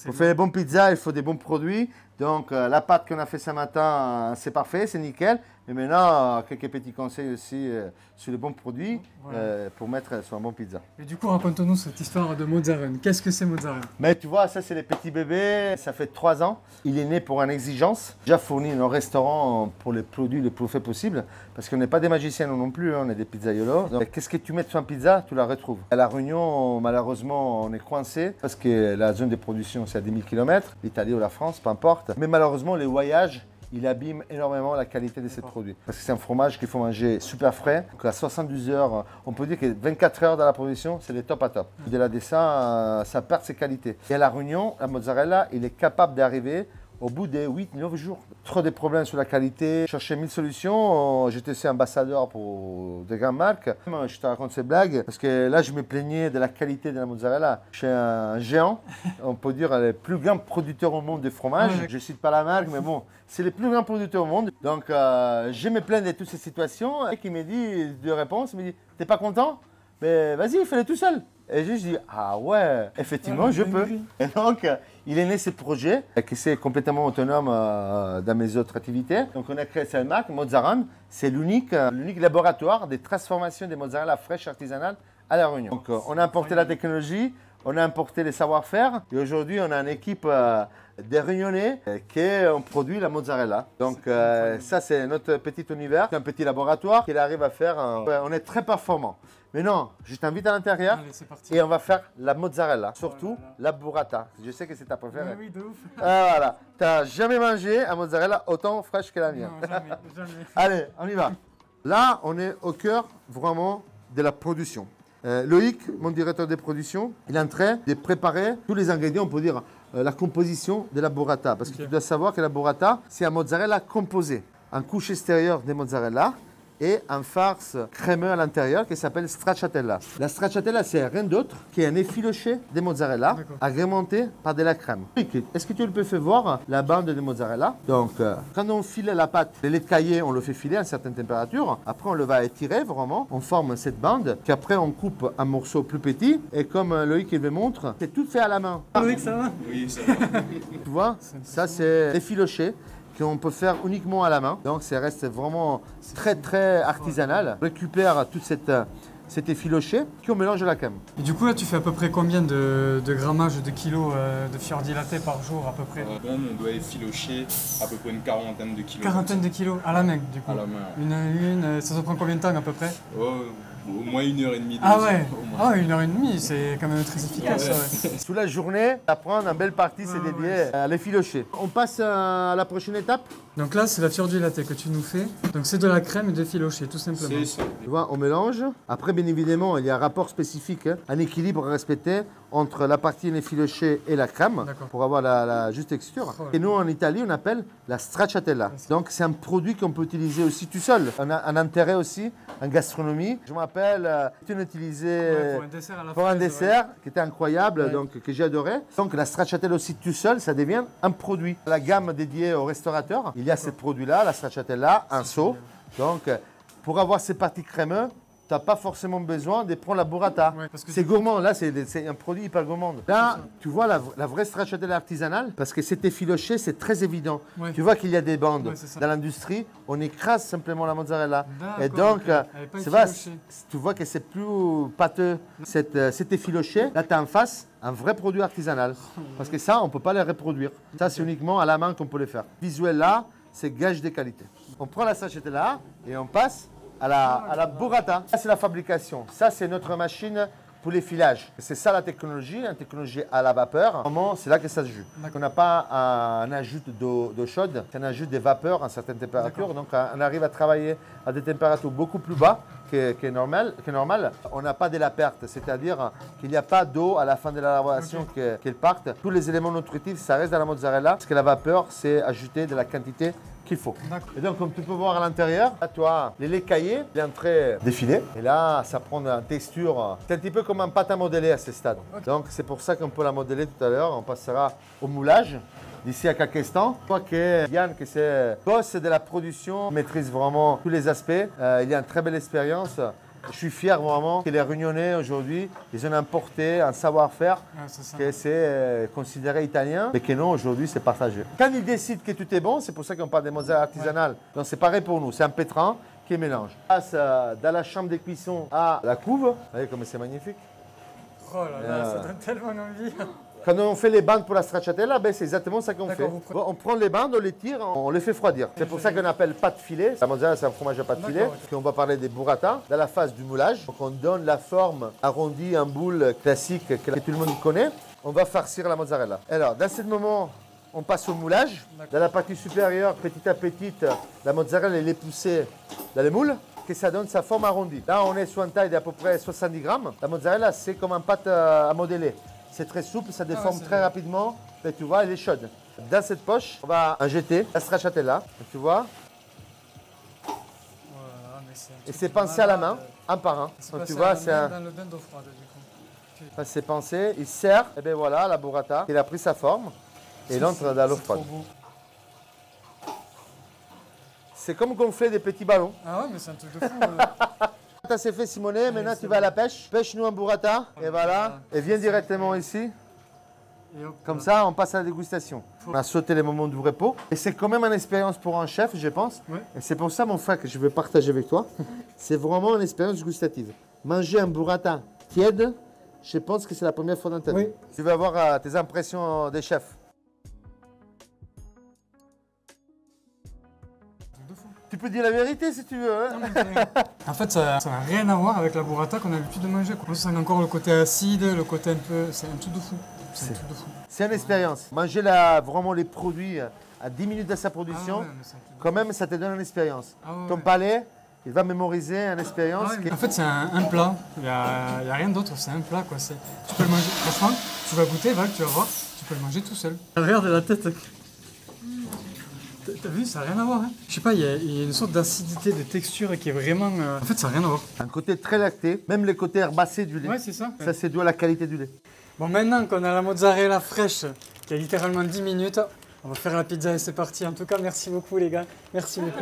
Pour faire les bonnes pizzas, il faut des bons produits. Donc, la pâte qu'on a fait ce matin, c'est parfait, c'est nickel. Mais maintenant, quelques petits conseils aussi sur les bons produits pour mettre sur un bon pizza. Et du coup, raconte-nous cette histoire de Mozzarella. Qu'est-ce que c'est Mozzarella? Mais tu vois, ça, c'est les petits bébés. Ça fait 3 ans. Il est né pour une exigence. Déjà fourni nos restaurants pour les produits les plus faits possibles. Parce qu'on n'est pas des magiciens non plus, hein, on est des pizzaiolos. Donc, qu'est-ce que tu mets sur une pizza, tu la retrouves. À La Réunion, malheureusement, on est coincé parce que la zone de production, c'est à 10 000 km. L'Italie ou la France, peu importe. Mais malheureusement, les voyages, il abîme énormément la qualité de ces produits. Parce que c'est un fromage qu'il faut manger super frais. Donc à 72 heures, on peut dire que 24 heures dans la production, c'est le top à top. Au-delà de ça, ça perd ses qualités. Et à La Réunion, la mozzarella, il est capable d'arriver au bout des 8-9 jours. Trop de problèmes sur la qualité. Chercher 1000 solutions. J'étais aussi ambassadeur pour des grandes marques. Je te raconte ces blagues parce que là, je me plaignais de la qualité de la mozzarella. Je suis un géant, on peut dire le plus grand producteur au monde de fromage. Je ne cite pas la marque, mais bon, c'est le plus grand producteur au monde. Donc, je me plains de toutes ces situations. Et qui me dit, de réponse, il me dit, t'es pas content? Mais vas-y, fais-le tout seul. Et je dis, ah ouais, effectivement, je peux. Et donc, il est né ce projet, qui est complètement autonome dans mes autres activités. Donc, on a créé cette marque, Mozzaran. C'est l'unique laboratoire de transformation des mozzarella fraîches artisanales à La Réunion. Donc, on a importé la technologie, on a importé les savoir-faire. Et aujourd'hui, on a une équipe des Réunionnais qui produit la mozzarella. Donc, ça, c'est notre petit univers, un petit laboratoire qu'il arrive à faire. On est très performant. Mais non, je t'invite à l'intérieur et on va faire la mozzarella, surtout la burrata. Je sais que c'est ta préférée. Oui, de ouf. Ah, voilà, tu n'as jamais mangé un mozzarella autant fraîche que la mienne. Non, jamais, jamais. Allez, on y va. Là, on est au cœur vraiment de la production. Loïc, mon directeur de production, il est en train de préparer tous les ingrédients, on peut dire la composition de la burrata. Parce que tu dois savoir que la burrata, c'est un mozzarella composé. En couche extérieure de mozzarella, et un farce crémeux à l'intérieur qui s'appelle stracciatella. La stracciatella, c'est rien d'autre qu'un effiloché de mozzarella agrémenté par de la crème. Est-ce que tu peux faire voir la bande de mozzarella? Donc, quand on file la pâte, le lait caillé, on le fait filer à une certaine température. Après, on le va étirer vraiment. On forme cette bande qu'après, on coupe en morceaux plus petits. Et comme Loïc le montre, c'est tout fait à la main. Loïc, ça va? Oui, ça va. Tu vois, ça, c'est effiloché qu'on peut faire uniquement à la main. Donc, ça reste vraiment très, très artisanal. On récupère toute cet effiloché qu'on mélange à la crème. Et du coup, là, tu fais à peu près combien de grammage de kilos de fior dilaté par jour à peu près? Bon, on doit effilocher à peu près une quarantaine de kilos. Quarantaine de kilos à la main, du coup. À la main. Ça te prend combien de temps à peu près? Au moins 1h30. Ah ouais, 1h30, c'est quand même très efficace. Ouais. Sous la journée, apprendre une belle partie, c'est dédié à l'effiloché. On passe à la prochaine étape. Donc là, c'est la fior dilaté que tu nous fais. Donc c'est de la crème et de filoché, tout simplement. C'est ça. Tu vois, on mélange. Après, bien évidemment, il y a un rapport spécifique, un équilibre à respecter entre la partie effilochée et la crème pour avoir la juste texture. Et nous, en Italie, on appelle la stracciatella. Donc, c'est un produit qu'on peut utiliser aussi tout seul. On a un intérêt aussi en gastronomie. Je me rappelle, on utilisé pour un dessert qui était incroyable, donc que j'ai adoré. Donc, la stracciatella aussi tout seul, ça devient un produit. La gamme dédiée aux restaurateurs, il y a ce produit-là, la stracciatella, un seau. Donc, pour avoir ces parties crémeuses, tu n'as pas forcément besoin de prendre la burrata. C'est gourmand, là c'est un produit hyper gourmand. Là, tu vois la vraie stracciatella artisanale, parce que c'est effiloché, c'est très évident. Tu vois qu'il y a des bandes. Dans l'industrie, on écrase simplement la mozzarella. Et donc, tu vois que c'est plus pâteux, c'est effiloché. Là, tu as en face un vrai produit artisanal. Parce que ça, on ne peut pas le reproduire. Ça, c'est uniquement à la main qu'on peut le faire. Visuel là, c'est gage de qualité. On prend la stracciatella et on passe à la burrata. Ça, c'est la fabrication. Ça, c'est notre machine pour les filages. C'est ça la technologie, une technologie à la vapeur. Vraiment, c'est là que ça se joue. On n'a pas un ajout d'eau chaude, c'est un ajout de vapeur à certaines températures. Donc, on arrive à travailler à des températures beaucoup plus basses que normal. On n'a pas de la perte, c'est-à-dire qu'il n'y a pas d'eau à la fin de l'élaboration qu'elle parte. Tous les éléments nutritifs, ça reste dans la mozzarella, parce que la vapeur, c'est ajouter de la quantité qu'il faut. Et donc, comme tu peux voir à l'intérieur, là, tu as les laits caillés, il est en train de défiler. Et là, ça prend une texture, c'est un petit peu comme un pâte à modeler à ce stade. Donc, c'est pour ça qu'on peut la modeler tout à l'heure. On passera au moulage d'ici à quelques instants. Je crois que Yann, qui est boss de la production, maîtrise vraiment tous les aspects. Il a une très belle expérience Je suis fier vraiment que les Réunionnais aujourd'hui, ils ont importé un savoir-faire que c'est considéré italien, mais que non, aujourd'hui, c'est partagé. Quand ils décident que tout est bon, c'est pour ça qu'on parle des mozzarella artisanales. Donc c'est pareil pour nous, c'est un pétrin qui mélange. Passe dans la chambre de cuisson à la couve. Vous voyez comme c'est magnifique. Oh là là, ça donne tellement envie. Quand on fait les bandes pour la stracciatella, ben c'est exactement ça qu'on fait. On prend les bandes, on les tire, on les fait refroidir. C'est pour ça qu'on appelle pâte filet. La mozzarella, c'est un fromage à pâte filet. On va parler des burrata. Dans la phase du moulage, donc on donne la forme arrondie en boule classique que tout le monde connaît. On va farcir la mozzarella. Alors, dans ce moment, on passe au moulage. Dans la partie supérieure, petit à petit, la mozzarella elle est poussée dans les moules, que ça donne sa forme arrondie. Là, on est sur une taille d'à peu près 70 grammes. La mozzarella, c'est comme une pâte à modeler. C'est très souple, ça déforme très rapidement. Et tu vois, elle est chaude. Dans cette poche, on va injecter la stracciatella. Tu vois. Voilà, et c'est pensé à la main, un par un. Donc tu vois, c'est un... dans le bain d'eau froide du coup. Ça c'est pensé. Il sert, et bien voilà, la burrata. Il a pris sa forme et il entre dans l'eau froide. C'est comme gonfler des petits ballons. Ah ouais, mais c'est un truc de fou. Ça c'est fait Simonet, maintenant tu vas à la pêche. Pêche-nous un burrata, et voilà. Et viens directement ici. Comme ça, on passe à la dégustation. On a sauté les moments du repos. Et c'est quand même une expérience pour un chef, je pense. Ouais. Et c'est pour ça, mon frère, que je veux partager avec toi. C'est vraiment une expérience gustative. Manger un burrata tiède, je pense que c'est la première fois dans ta vie. Oui. Tu vas avoir tes impressions des chefs. Tu peux dire la vérité si tu veux. Hein. En fait, ça n'a rien à voir avec la burrata qu'on a l'habitude de manger. On sent encore le côté acide, le côté un peu... C'est un truc de fou. C'est une expérience. Manger vraiment les produits à 10 minutes de sa production, quand même, ça te donne une expérience. Ton palais, il va mémoriser une expérience. En fait, c'est un plat. Il n'y a rien d'autre. C'est un plat. Quoi. Tu peux le manger. Franchement, tu vas goûter, Val, tu vas voir. Tu peux le manger tout seul. Regarde la tête. T'as vu, ça n'a rien à voir. Hein. Je sais pas, il y a une sorte d'acidité, de texture qui est vraiment... En fait, ça n'a rien à voir. Un côté très lacté, même les côtés herbacés du lait. Ouais, c'est ça. Ça, c'est dû à la qualité du lait. Bon, maintenant qu'on a la mozzarella fraîche, qui a littéralement 10 minutes, on va faire la pizza et c'est parti. En tout cas, merci beaucoup les gars. Merci beaucoup.